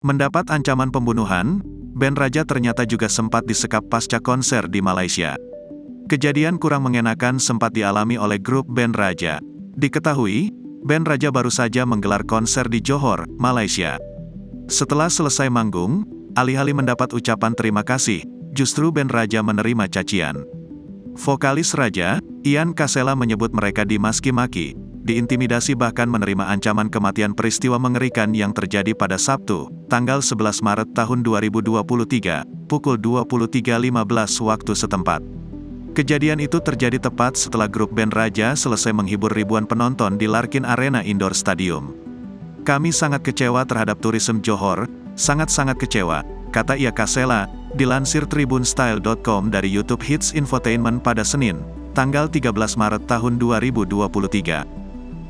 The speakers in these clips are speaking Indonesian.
Mendapat ancaman pembunuhan, band Raja ternyata juga sempat disekap pasca konser di Malaysia. Kejadian kurang mengenakan sempat dialami oleh grup band Raja. Diketahui, band Raja baru saja menggelar konser di Johor, Malaysia. Setelah selesai manggung, alih-alih mendapat ucapan terima kasih, justru band Raja menerima cacian. Vokalis Raja, Ian Kasela menyebut mereka dimaki-maki, diintimidasi bahkan menerima ancaman kematian. Peristiwa mengerikan yang terjadi pada Sabtu, tanggal 11 Maret tahun 2023, pukul 23.15 waktu setempat. Kejadian itu terjadi tepat setelah grup band Raja selesai menghibur ribuan penonton di Larkin Arena Indoor Stadium. "Kami sangat kecewa terhadap turisme Johor, sangat-sangat kecewa," kata Ia Kasela, dilansir tribunstyle.com dari YouTube Hits Infotainment pada Senin, tanggal 13 Maret tahun 2023.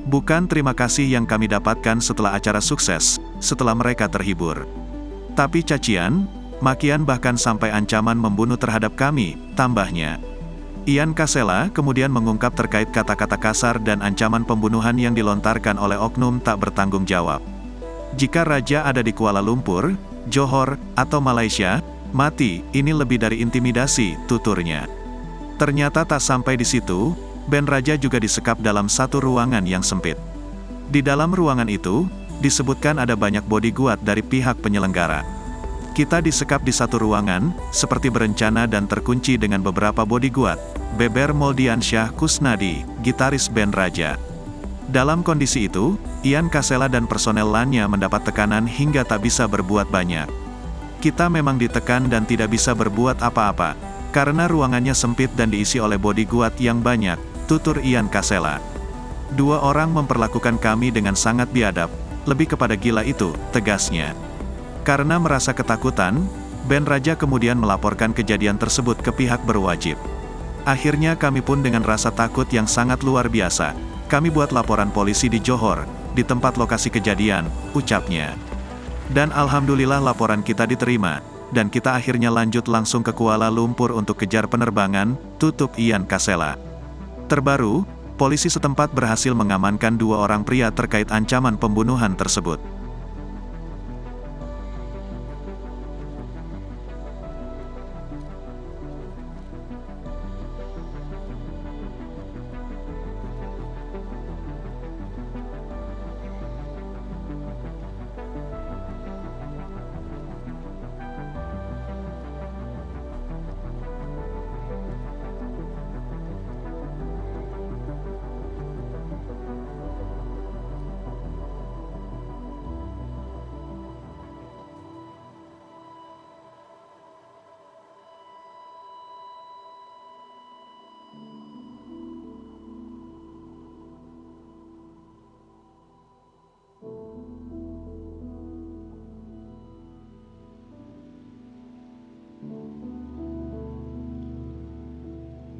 "Bukan terima kasih yang kami dapatkan setelah acara sukses, setelah mereka terhibur. Tapi cacian, makian bahkan sampai ancaman membunuh terhadap kami," tambahnya. Ian Kasela kemudian mengungkap terkait kata-kata kasar dan ancaman pembunuhan yang dilontarkan oleh oknum tak bertanggung jawab. "Jika Raja ada di Kuala Lumpur, Johor, atau Malaysia, mati, ini lebih dari intimidasi," tuturnya. Ternyata tak sampai di situ, band Raja juga disekap dalam satu ruangan yang sempit. Di dalam ruangan itu, disebutkan ada banyak bodyguard dari pihak penyelenggara. "Kita disekap di satu ruangan, seperti berencana dan terkunci dengan beberapa bodyguard," beber Moldiansyah Kusnadi, gitaris band Raja. Dalam kondisi itu, Ian Kasela dan personel lainnya mendapat tekanan hingga tak bisa berbuat banyak. "Kita memang ditekan dan tidak bisa berbuat apa-apa, karena ruangannya sempit dan diisi oleh bodyguard yang banyak," tutur Ian Kasela. "Dua orang memperlakukan kami dengan sangat biadab, lebih kepada gila itu," tegasnya. Karena merasa ketakutan, band Raja kemudian melaporkan kejadian tersebut ke pihak berwajib. "Akhirnya kami pun dengan rasa takut yang sangat luar biasa, kami buat laporan polisi di Johor, di tempat lokasi kejadian," ucapnya. "Dan alhamdulillah laporan kita diterima, dan kita akhirnya lanjut langsung ke Kuala Lumpur untuk kejar penerbangan," tutup Ian Kasela. Terbaru, polisi setempat berhasil mengamankan dua orang pria terkait ancaman pembunuhan tersebut.